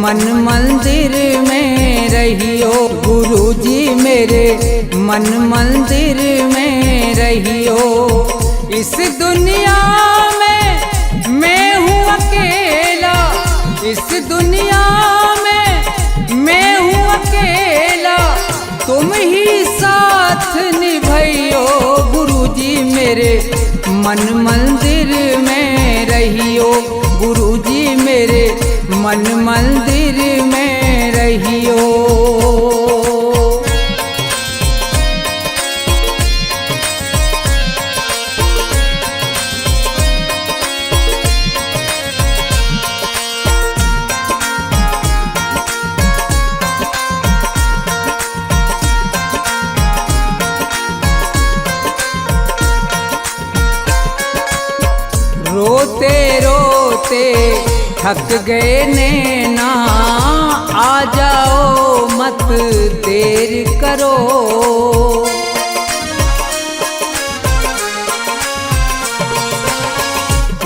मन मंदिर में रहियो। गुरुजी मेरे मन मंदिर में रहियो। इस दुनिया में मैं हूँ अकेला, इस दुनिया में मैं हूँ अकेला, तुम ही साथ निभाइयो। गुरुजी मेरे मन मंदिर में रहियो। गुरुजी मेरे मन मंदिर में रहियो। रोते रोते थक गए नैना, आ जाओ मत देर करो।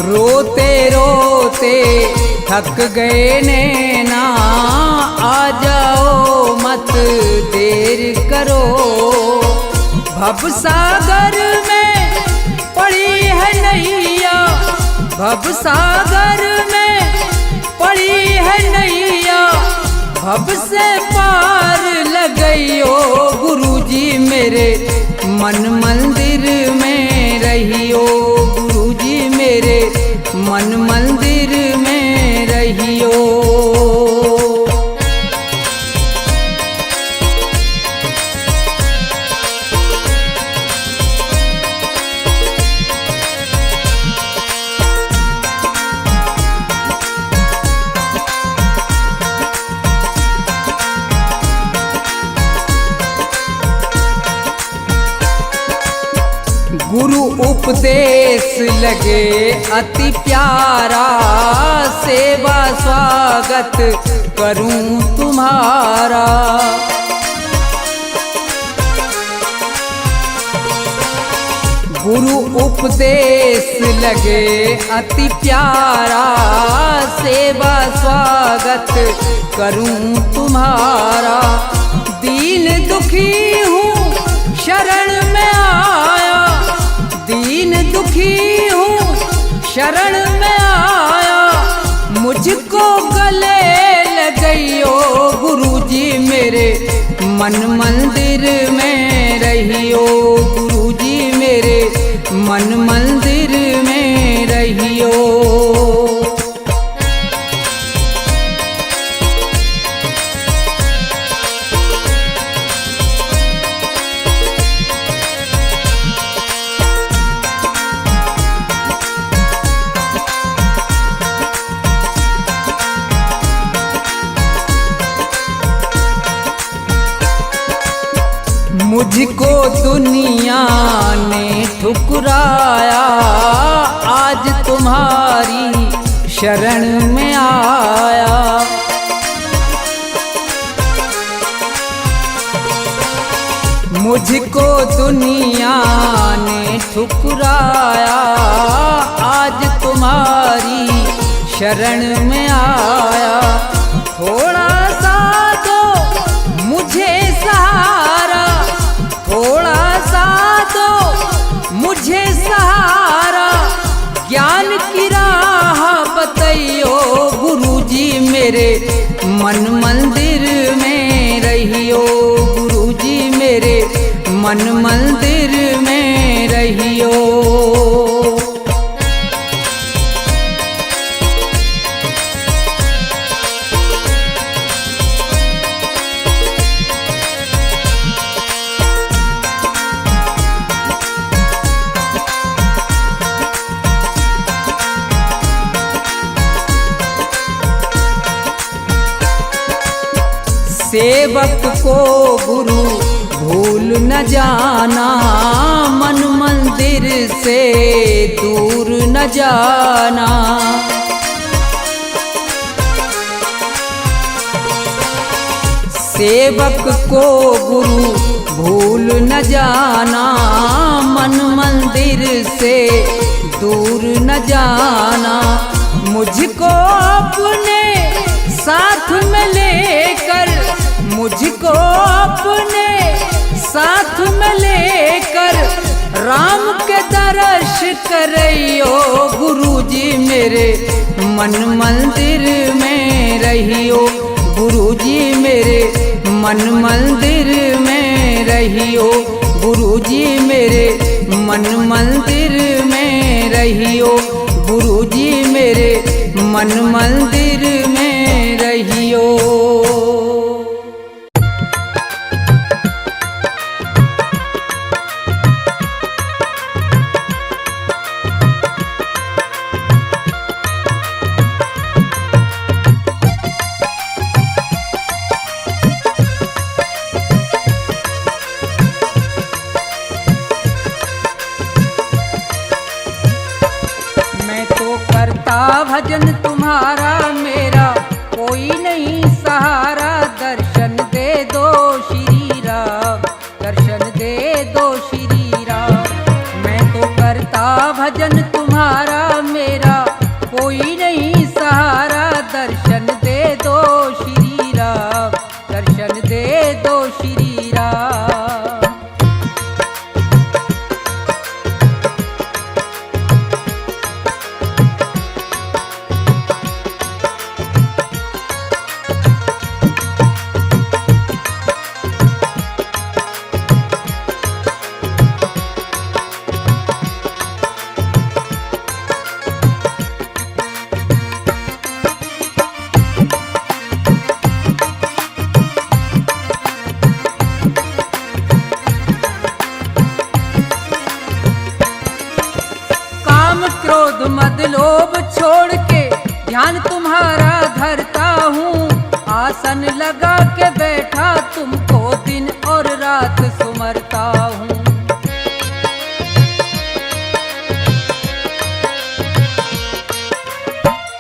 रोते रोते थक गए नैना, आ जाओ मत देर करो। भवसागर में पड़ी है नैया, भवसागर में पड़ी है नैया, भव से पार लगइयो। गुरुजी मेरे मन मंदिर में रहियो। गुरुजी मेरे मन मंदिर में रहियो। गुरु उपदेश लगे अति प्यारा, सेवा स्वागत करूं तुम्हारा। गुरु उपदेश लगे अति प्यारा, सेवा स्वागत करूं तुम्हारा। दीन दुखी हूँ शरण में आया, दीन दुखी हूँ शरण में आया, मुझको गले लगइयो। गुरुजी मेरे मन मंदिर में रहियो। गुरुजी मेरे मन मंदिर में रहियो। मुझको दुनिया ने ठुकराया, आज तुम्हारी शरण में आया। मुझको दुनिया ने ठुकराया, आज तुम्हारी शरण में आया। थोड़ा सा दो मुझे सहारा, थोड़ा सा दो मुझे सहारा, ज्ञान की राह बताइयो। गुरुजी मेरे मन मंदिर में रहियो। गुरुजी मेरे मन मंदिर में रहियो। सेवक को गुरु भूल न जाना, मन मंदिर से दूर न जाना। सेवक को गुरु भूल न जाना, मन मंदिर से दूर न जाना। मुझको अपने साथ साथ में लेकर मुझको अपने साथ में लेकर राम के दर्श करियो गुरुजी मेरे मन मंदिर में रहियो गुरुजी मेरे मन मंदिर में रहियो गुरुजी मेरे मन मंदिर में रहियो गुरुजी मेरे मन मंदिर में रहियो। भजन तुम्हारा मेरा कोई नहीं सहारा, दर्शन दे दो श्री राम, दर्शन दे दो श्री राम। मैं तो करता भजन तुम्हारा मेरा कोई नहीं सहारा, दर्शन दे दो श्री राम, दर्शन दे दो श्री राम। क्रोध मद लोभ छोड़ के ध्यान तुम्हारा धरता हूँ, आसन लगा के बैठा तुमको दिन और रात सुमरता हूँ।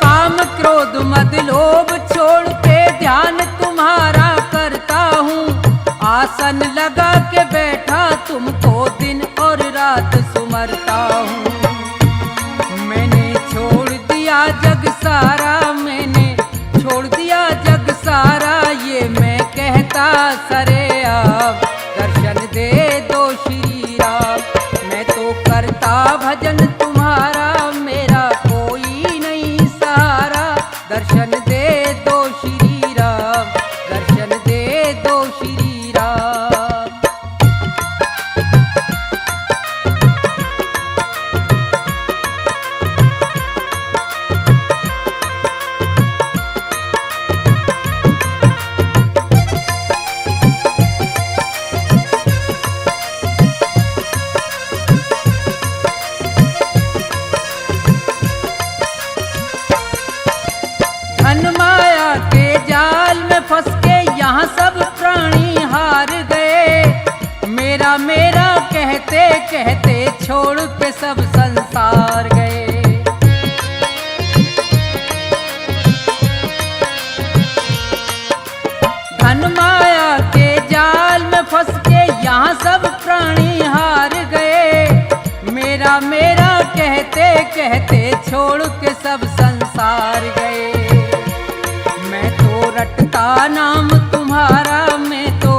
काम क्रोध मद लोभ छोड़ के ध्यान तुम्हारा करता हूँ, आसन लगा के बैठा तुमको दिन और रात सुमरता हूँ। छोड़ दिया जग सारा, मैंने छोड़ दिया जग सारा, ये मैं कहता सरेआम, दर्शन दे दो श्री राम। मैं तो करता भजन तुम्हारा मेरा कोई नहीं सहारा, दर्शन दे दो श्री राम, दर्शन दे दो श्री राम। फंस के यहाँ सब प्राणी हार गए, मेरा मेरा कहते कहते छोड़ के सब संसार गए। धन माया के जाल में फंस के यहाँ सब प्राणी हार गए, मेरा मेरा कहते कहते छोड़ के सब संसार गए। मैं तो रटता नाम तुम्हारा, मैं तो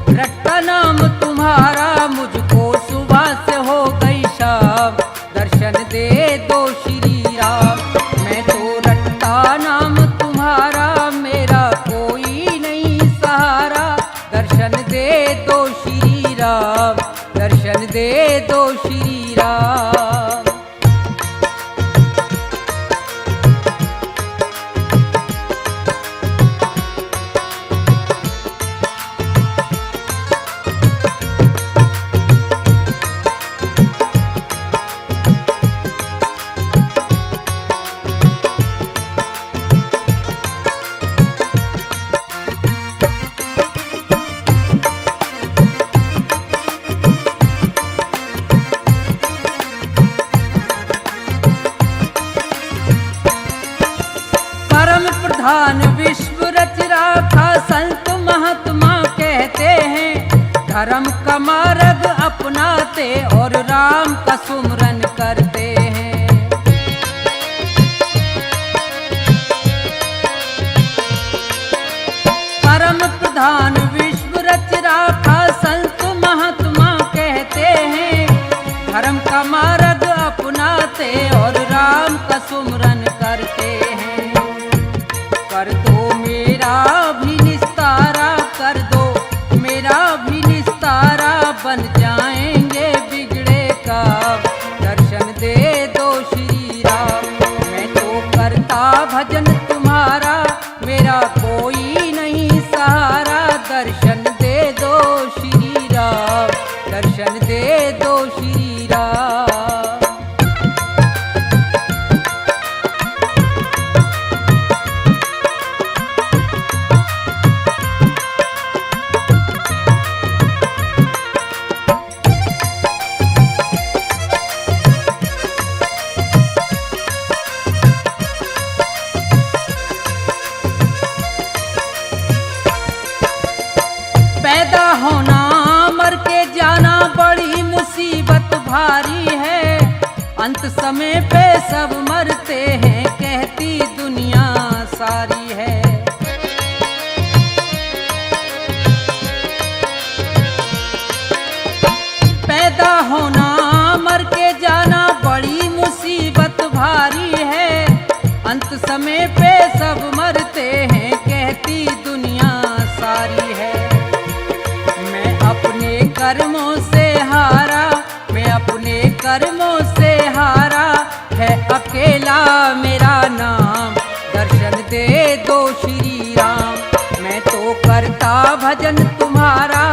रटता नाम तुम्हारा, मुझको सुबह से हो गई शाम, दर्शन दे दो श्री राम। मैं तो रटता नाम तुम्हारा मेरा कोई नहीं सहारा, दर्शन दे दो श्री राम, दर्शन दे दो श्री राम। प्रधान विश्व रच राखा संत महात्मा कहते हैं, धर्म का मार्ग अपनाते और राम का सुमरन करते हैं। समाधान विश्व रच राखा संत महात्मा कहते हैं। धर्म का मार्ग अपनाते और राम का सुमरन करते हैं। कर दो मेरा भी निस्तारा, कर दो मेरा भी निस्तारा, बन जाएंगे बिगड़े काम, दर्शन दे दो श्री राम। मैं तो करता भजन तुम्हारा, मेरा कोई नहीं सहारा, दर्शन दे दो श्री राम, दर्शन दे दो श्री राम। पैदा होना मर के जाना बड़ी मुसीबत भारी है। अंत समय पे सब मरते हैं कहती दुनिया सारी है। पैदा होना मर के जाना बड़ी मुसीबत भारी है। अंत समय पे सब मरते हैं कहती दुनिया सारी है। अपने कर्मों से हारा, मैं अपने कर्मों से हारा, है अकेला मेरा नाम, दर्शन दे दो श्री राम। मैं तो करता भजन तुम्हारा,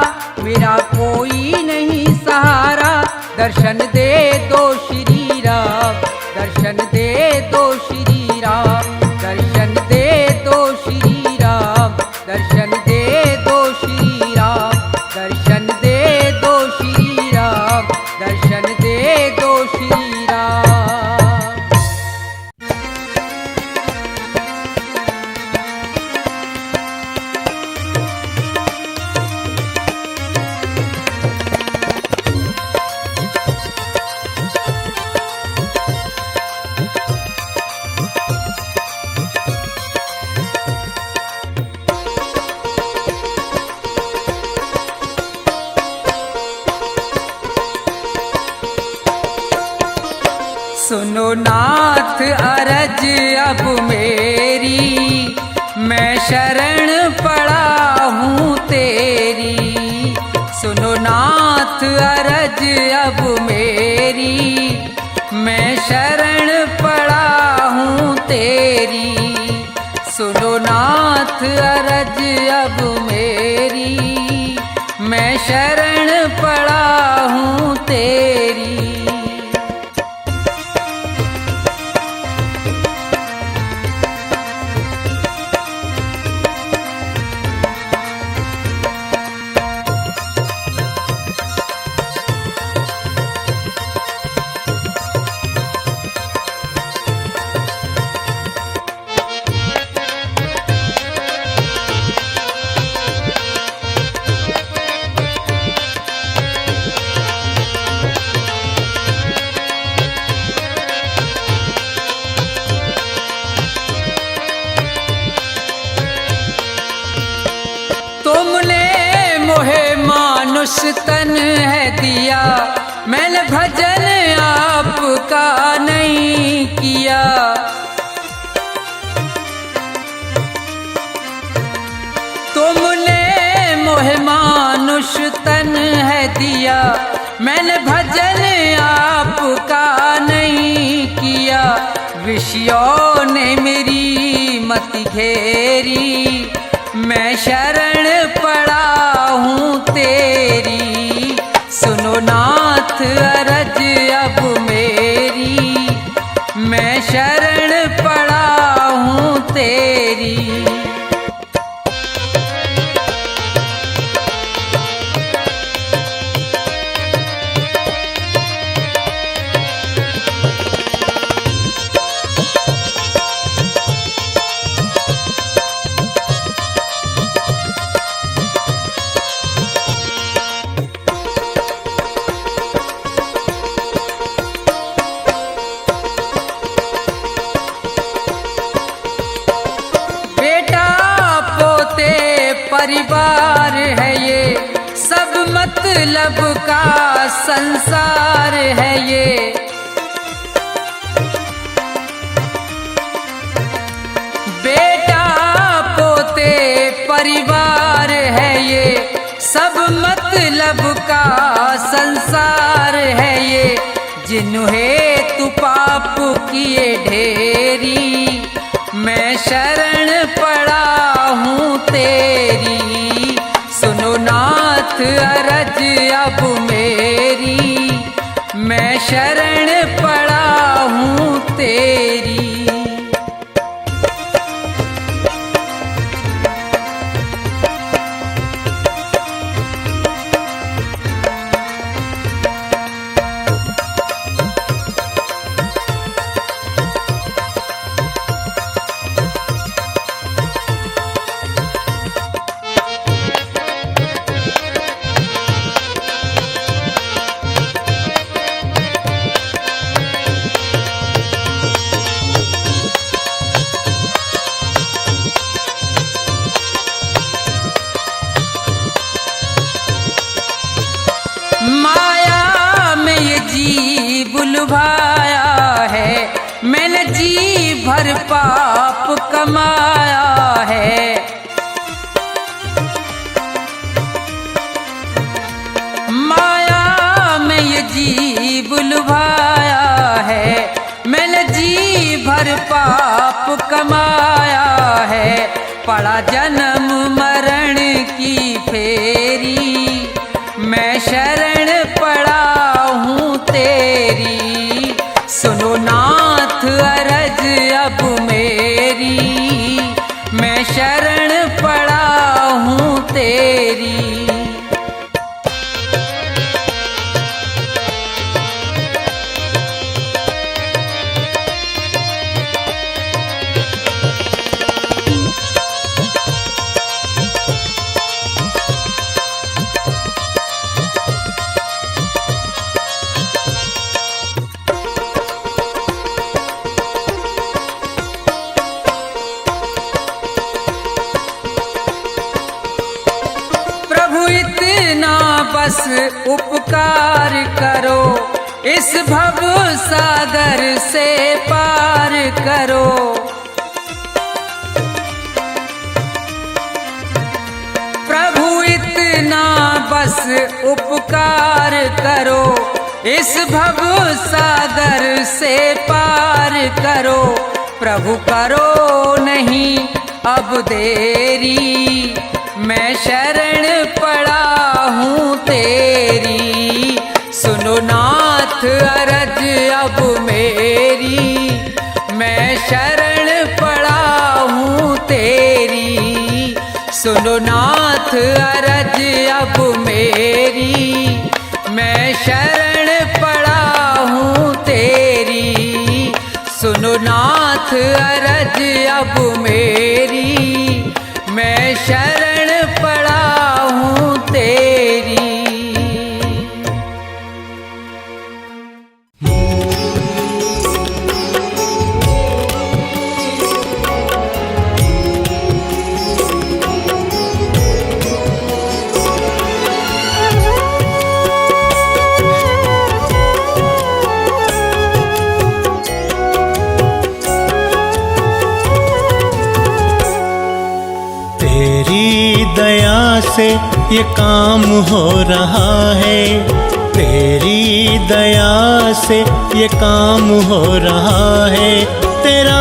मेरा कोई नहीं सहारा, दर्शन दे दो श्री राम, दर्शन दे दो श्री राम, दर्शन दे दो श्री राम, दर्शन दे दो श्री राम, दर्शन दे दो श्री राम, दर्शन दे दो श्री राम। सुनो नाथ अरज अब मेरी, मैं शरण पड़ा हूँ तेरी। सुनो नाथ अरज अब मेरी, मैं शरण पड़ा हूँ तेरी। सुनो नाथ अरज अब मेरी, मैं शरण पड़ा हूँ तेरी। मानुष तन है दिया, मैंने भजन आपका नहीं किया। तुमने मोहे मानुष तन है दिया, मैंने भजन आपका नहीं किया। विषयों ने मेरी मति घेरी, मैं शरण पड़ा हूँ तेरी। सुनो नाथ अरज अब मेरी, मैं शरण पड़ा हूँ तेरी। परिवार है ये, सब मतलब का संसार है ये। बेटा पोते परिवार है ये, सब मतलब का संसार है ये। जिन्हें तू पाप किए ढेरी, मैं शरण पड़ा हूँ तेरी। सुनो नाथ अरज अब मेरी, मैं शरण पड़ा हूँ तेरी। माया में ये जी बुलवाया है, मैंने जी भर पाप कमाया है। माया में ये जी बुलवाया है, मैंने जी भर पाप कमाया है। पड़ा जन्म मरण की फेरी, मैं शरण पड़ा हूँ तेरी। सुनो नाथ अरज अब मेरी, मैं शरण पड़ा हूँ तेरी। बस उपकार करो, इस भव सागर से पार करो। प्रभु इतना बस उपकार करो, इस भव सागर से पार करो। प्रभु करो नहीं अब देरी, मैं शरण पड़ा हूँ तेरी। सुनो नाथ अरज अब मेरी, मैं शरण पड़ा हूँ तेरी। सुनो नाथ अरज अब मेरी, मैं शरण पड़ा हूँ तेरी। सुनो नाथ अरज अब मेरी, मैं शरण पड़ा हूँ तेरी। दया से ये काम हो रहा है, तेरी दया से ये काम हो रहा है। तेरा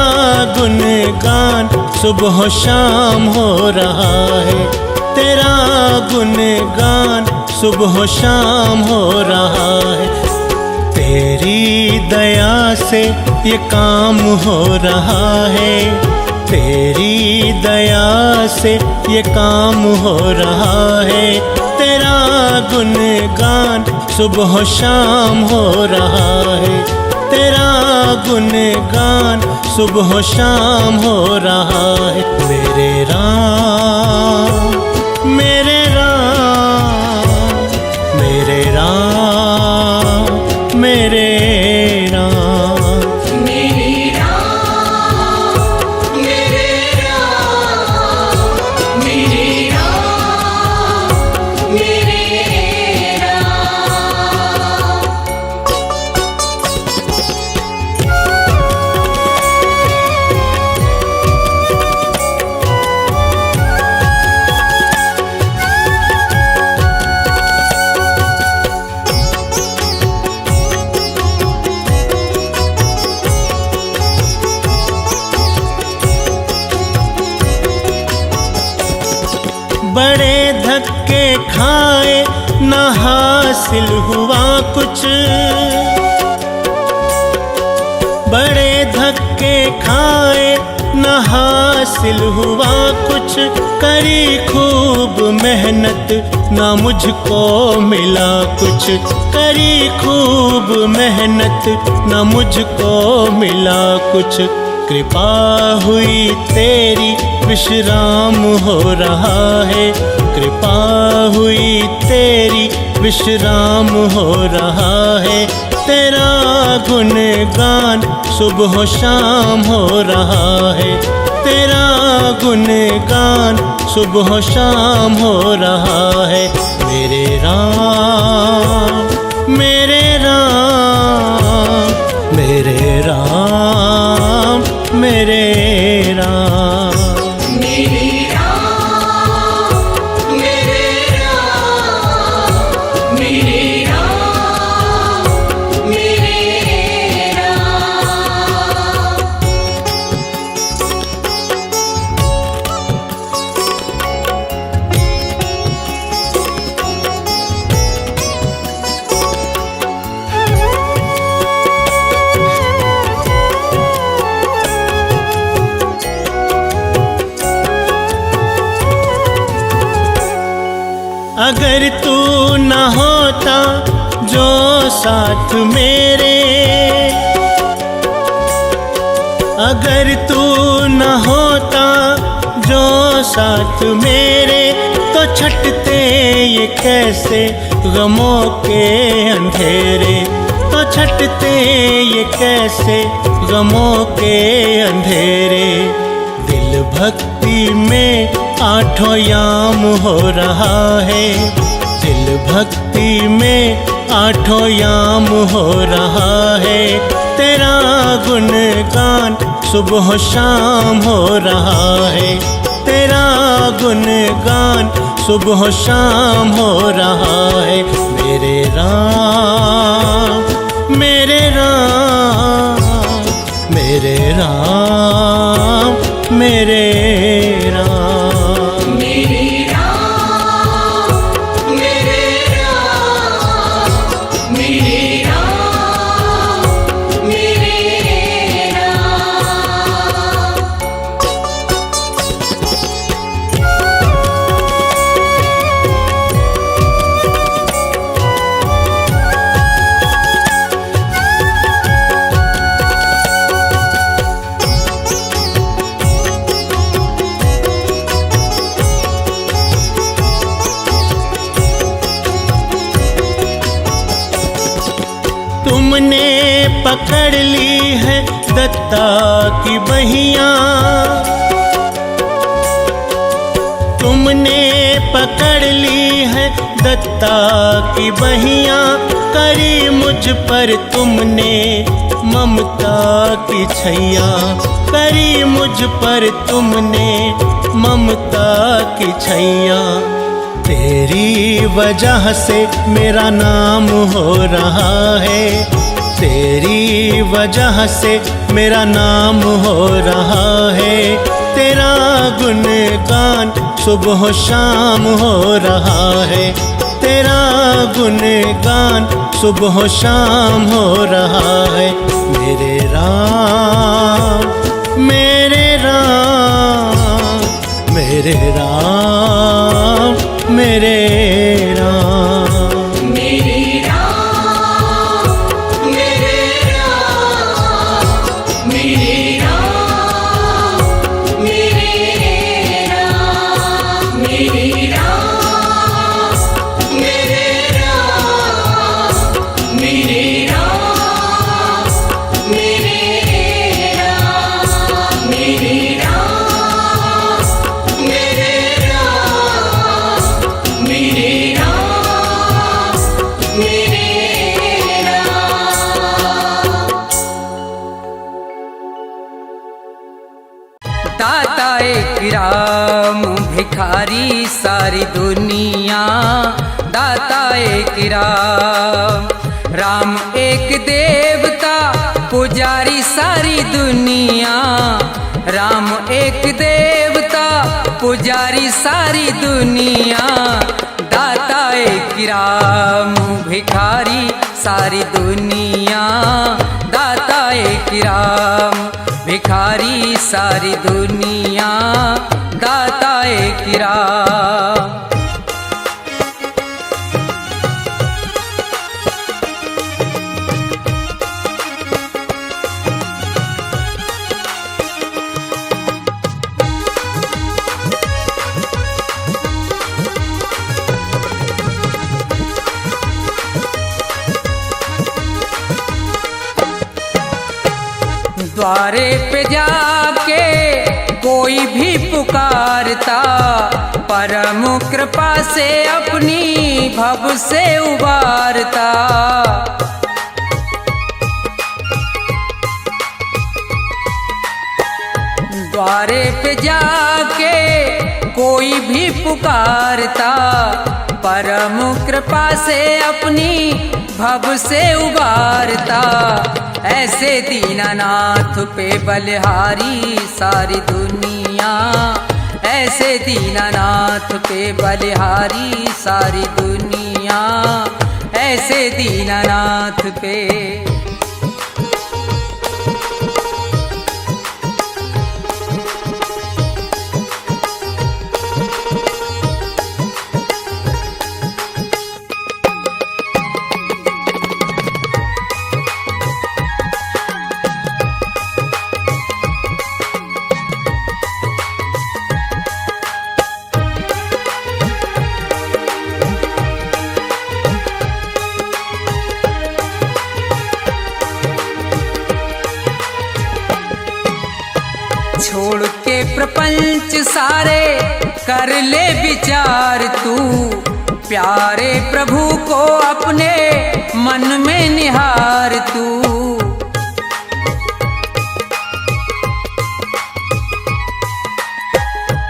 गुणगान सुबह शाम हो रहा है, तेरा गुणगान सुबह शाम हो रहा है। तेरी दया से ये काम हो रहा है, तेरी दया से ये काम हो रहा है। तेरा गुणगान सुबह शाम हो रहा है, तेरा गुणगान सुबह शाम हो रहा है। मेरे राम मेरे राम मेरे राम मेरे खाए न हासिल हुआ कुछ, बड़े धक्के खाए न हासिल हुआ कुछ, करी खूब मेहनत ना मुझको मिला कुछ, करी खूब मेहनत ना मुझको मिला कुछ। कृपा हुई तेरी विश्राम हो रहा है, कृपा हुई तेरी विश्राम हो रहा है, तेरा गुणगान सुबह शाम हो रहा है, तेरा गुणगान सुबह शाम हो रहा है। मेरे राम मेरे राम मेरे राम मेरे राम। अगर तू न होता जो साथ मेरे, अगर तू न होता जो साथ मेरे, तो छटते ये कैसे गमों के अंधेरे, तो छटते ये कैसे गमों के अंधेरे। दिल भक्ति में आठों याम हो रहा है, दिल भक्ति में आठों याम हो रहा है, तेरा गुणगान सुबह शाम हो रहा है, तेरा गुणगान सुबह शाम हो रहा है। मेरे राम मेरे राम मेरे राम मेरे राम। तुमने पकड़ ली है दत्ता की बहिया, तुमने पकड़ ली है दत्ता की बहिया, करी मुझ पर तुमने ममता की छैया, करी मुझ पर तुमने ममता की छैया। तेरी वजह से मेरा नाम हो रहा है, तेरी वजह से मेरा नाम हो रहा है, तेरा गुणगान सुबह शाम हो रहा है, तेरा गुणगान सुबह शाम हो रहा है। मेरे राम मेरे राम मेरे राम मेरे राम। दाता एक राम भिखारी सारी दुनिया, दाता एक राम, राम एक देवता पुजारी सारी दुनिया, राम एक देवता पुजारी सारी दुनिया। दाता राम भिखारी सारी दुनिया, दाता एक राम भिखारी सारी दुनिया, दाता एक राम। द्वारे पे जाके कोई भी पुकारता, परम कृपा से अपनी भव से उबारता। द्वारे पे जाके कोई भी पुकारता, परम कृपा से अपनी भव से उबारता। ऐसे दीनानाथ पे बलिहारी सारी दुनिया, ऐसे दीनानाथ पे बलिहारी सारी दुनिया, ऐसे दीनानाथ पे। छोड़ के प्रपंच सारे कर ले विचार तू, प्यारे प्रभु को अपने मन में निहार तू।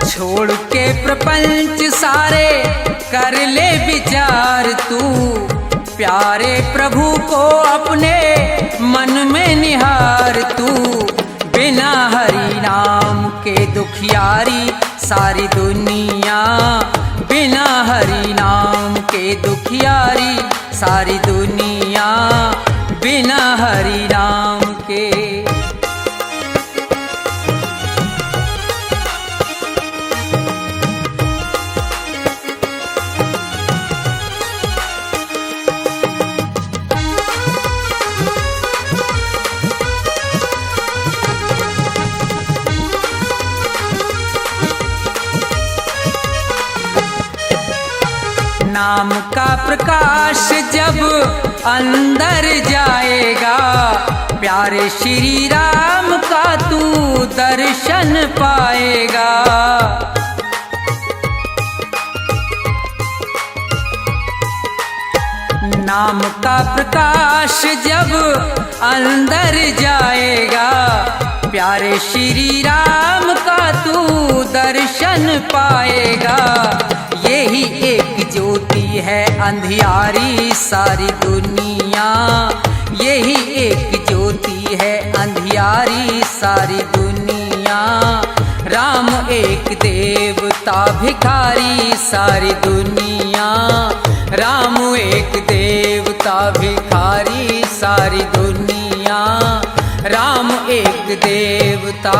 छोड़ के प्रपंच सारे कर ले विचार तू, प्यारे प्रभु को अपने मन में निहार तू। बिना हरि नाम के दुखियारी सारी दुनिया, बिना हरि नाम के दुखियारी सारी दुनिया, बिना हरि नाम के। नाम का प्रकाश जब अंदर जाएगा, प्यारे श्री राम का तू दर्शन पाएगा। नाम का प्रकाश जब अंदर जाएगा, प्यारे श्री राम का तू दर्शन पाएगा। यही एक ज्योति है अंधियारी सारी दुनिया, यही एक ज्योति है अंधियारी सारी दुनिया। राम एक देवता भिखारी सारी दुनिया, राम एक देवता भिखारी सारी दुनिया, राम एक देवता।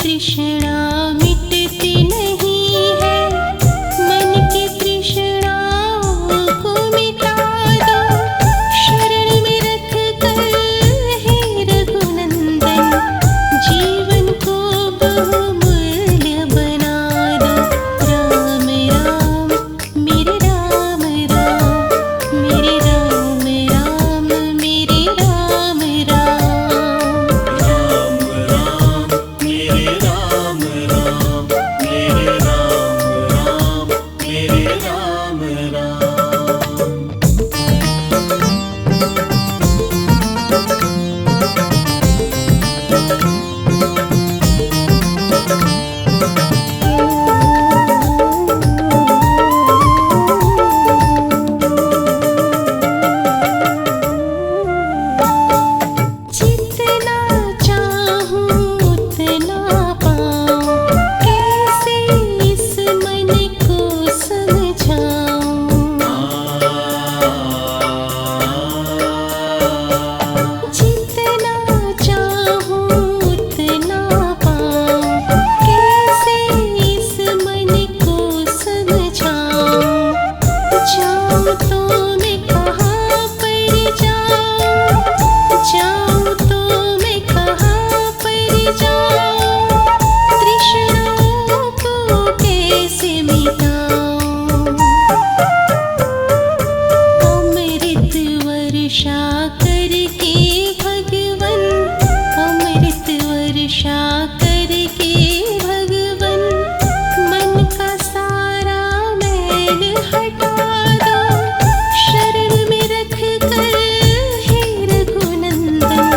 तृष्णा मिटती नहीं है, मन की तृष्णाओं को मिटा दो। शरण में रख कर हे रघुनंदन, जीवन को बहुमूल्य बना दो। राम राम मेरे राम राम, मेरे राम राम, मेरे राम राम। राम राम मेरे राम राम, मेरे राम राम, मेरे राम राम। जितना चाहूं उतना पाऊं, कैसे इस मन को समझाऊं। जितना चाहूं उतना पाऊं, कैसे इस मन को समझाऊं। जाऊं तो मैं कहाँ पर जाऊं, जाऊं तो मैं कहाँ पर जाऊं। तृष्णाओं को कैसे मिटाऊं। अमृत वर्षा करके भगवन, अमृत वर्षा करके भगवन, मन का सारा मैल हटा दो। शरण में रख कर हे रघुनंदन,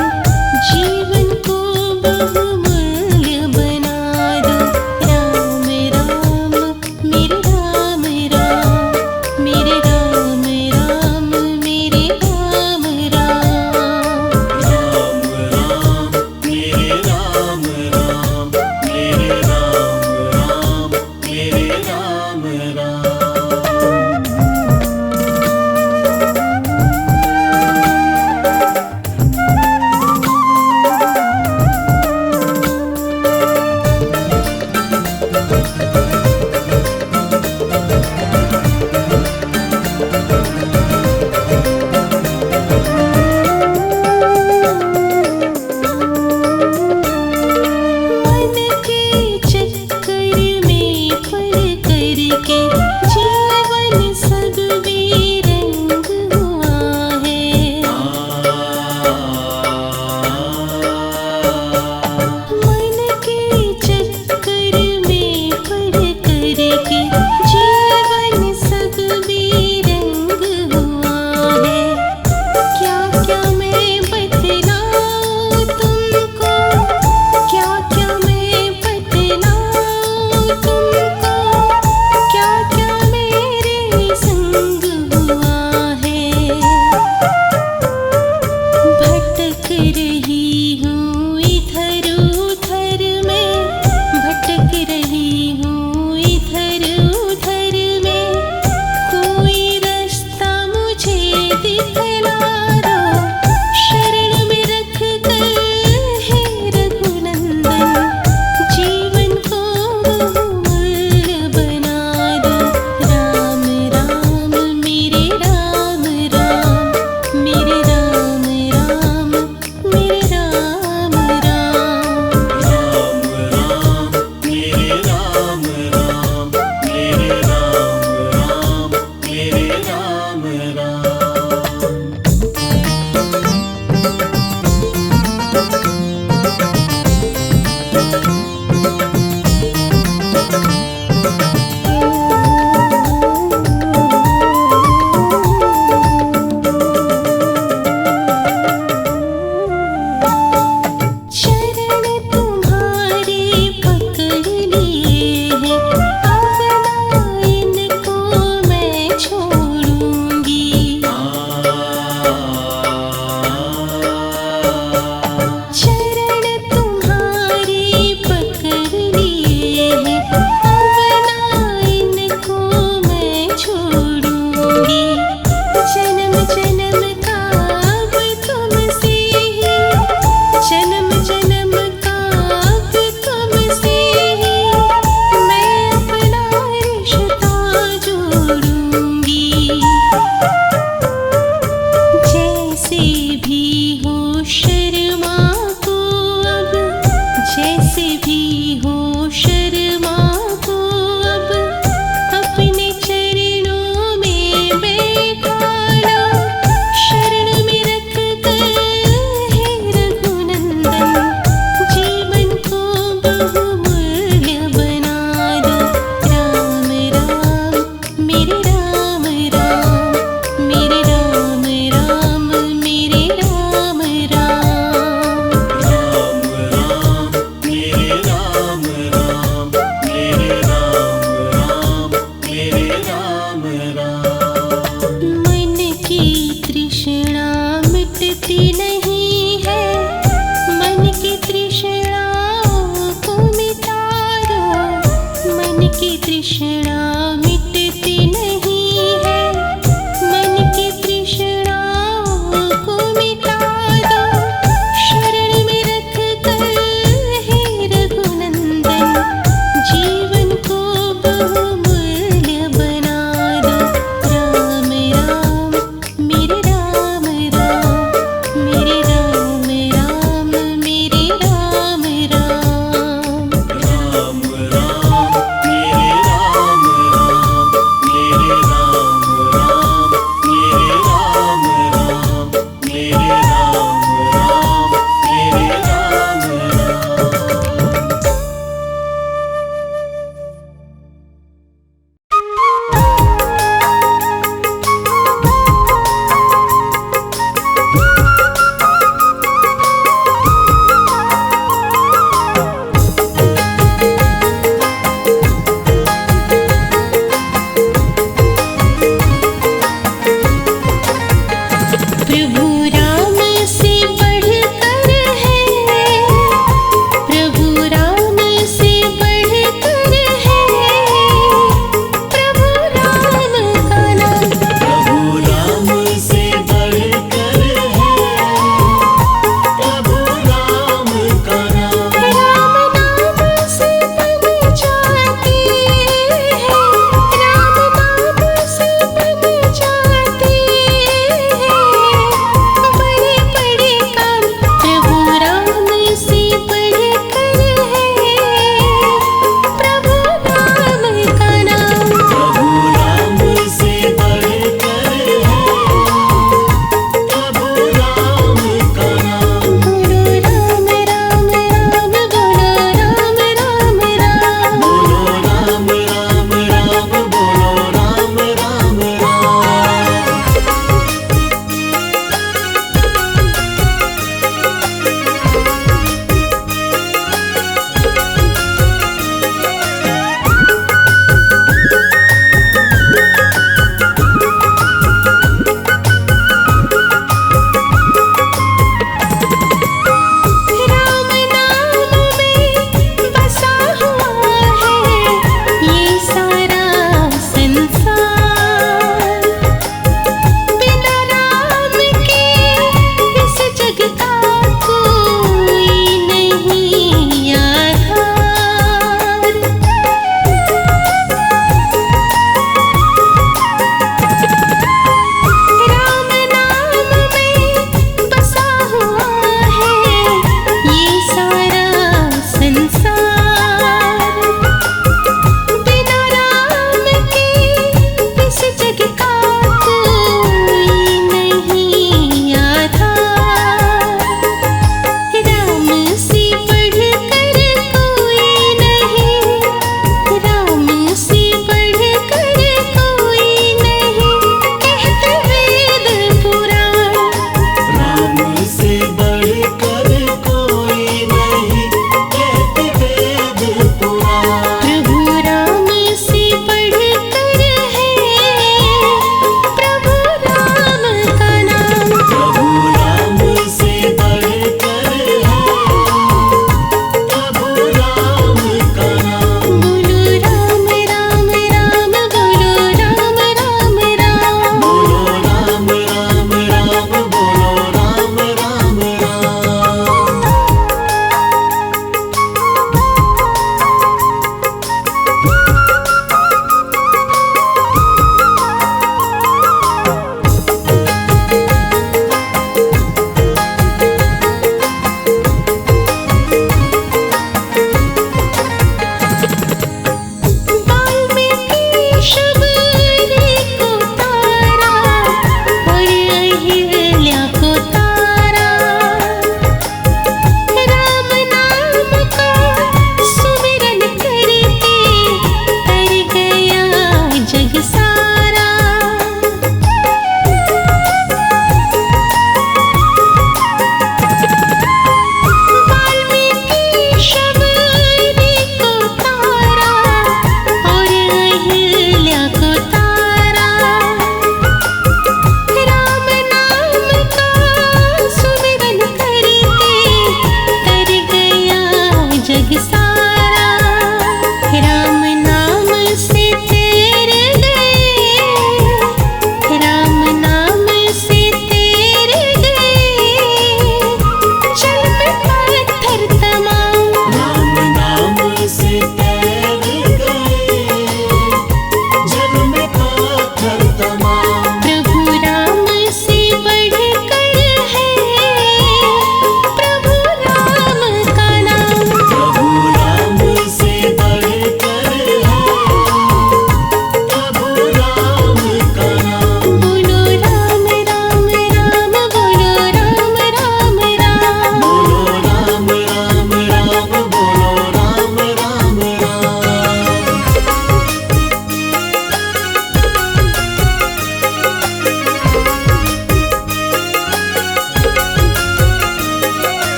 जीवन को बहुमूल्य बना दो। राम राम मेरे राम राम, मेरे राम राम, मेरे राम राम। राम राम मेरे राम राम, मेरे राम राम मेरे राम मेरे राम राम। मन की तृष्णा मिटती नहीं है, मन की तृष्णा को मिटा दो। मन की तृष्णा मिटती नहीं है, मन की तृष्णा को मिटा दो। शरण में रख कर हे रघुनंदन, जीवन को बहुमूल्य बना दो। राम राम मेरे राम राम मेरे राम राम मेरे राम राम। राम राम मेरे राम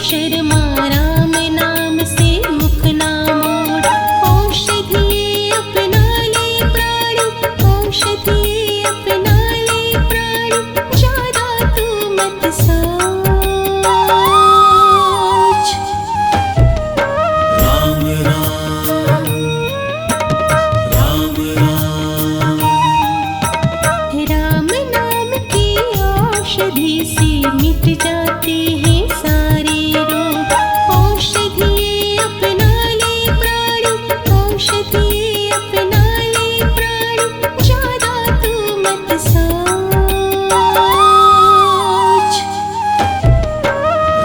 शर्मा राम नाम से मुख ना मोड़। औषधि अपना ले प्राण, औषधि अपना ले प्राण, ज्यादा तू मत सोच। राम राम राम राम। राम नाम की औषधि से मिट जाते हैं सारे रोग। औषधि अपना ले प्राण, औषधि अपना ले प्राण, ज्यादा तू मत सोच।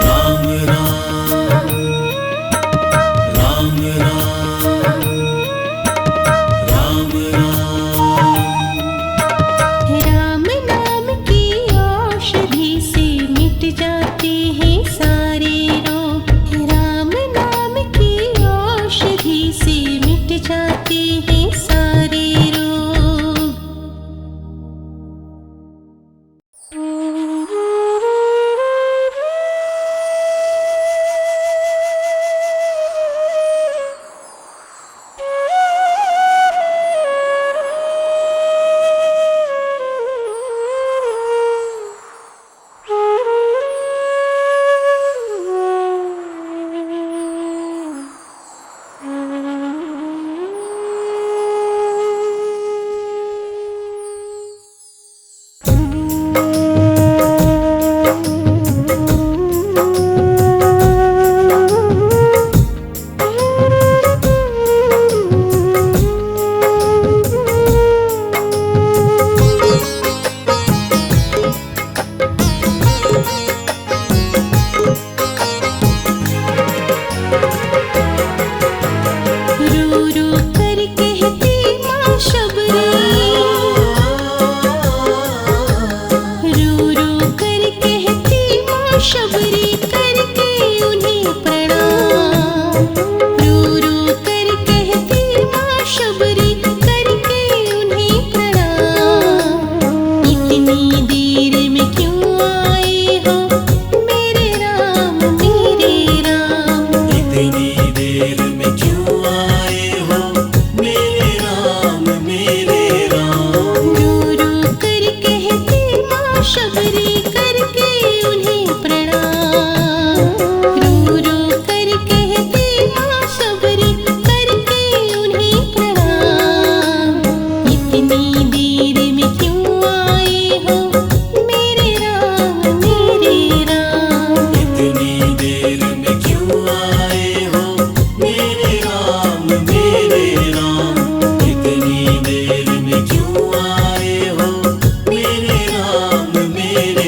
राम राम राम राम राम राम। राम नाम की औषधि से मिट जाते हैं सारे रोग। राम नाम की औषधि से मिट जाते हैं सारे रोग। रो रो कर कहती माँ शबरी, रो रो कर कहती माँ शबरी, करके उन्हें प्रणाम। रो रो कर कहती माँ शबरी, करके उन्हें प्रणाम। इतनी देर में क्यों आए हो मेरे राम मेरे राम। इतनी देर में क्यों आए हो मेरे राम मेरे राम। रो रो कर कहती माँ शबरी, करके उन्हें प्रणाम। रो रो कर कहती माँ शबरी, करके उन्हें प्रणाम। इतनी देर में क्यों आए हो मेरे राम मेरे राम। इतनी देर में क्यों आए हो मेरे राम मेरे राम। इतनी देर में क्यों आए हो मेरे राम मेरे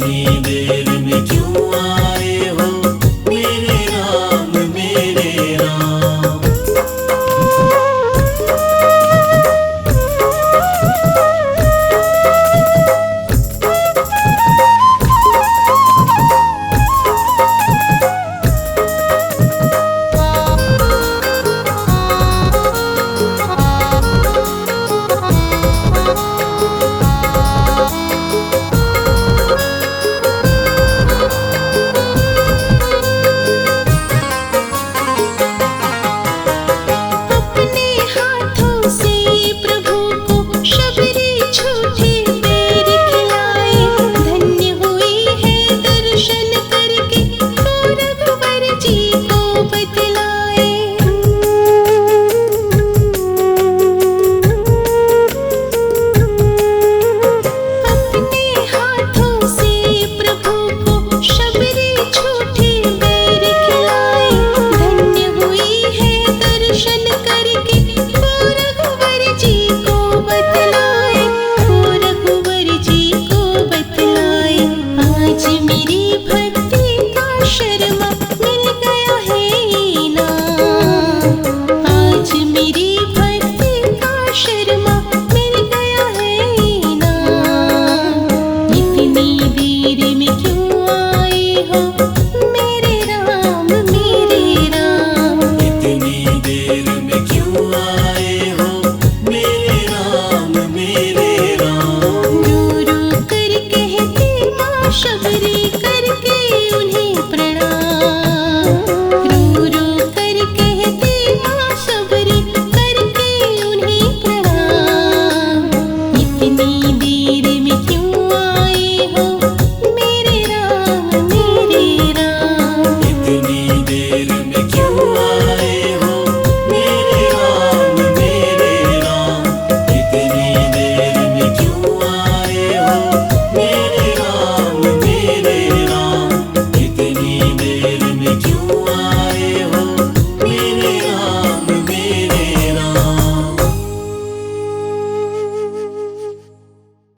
नींदे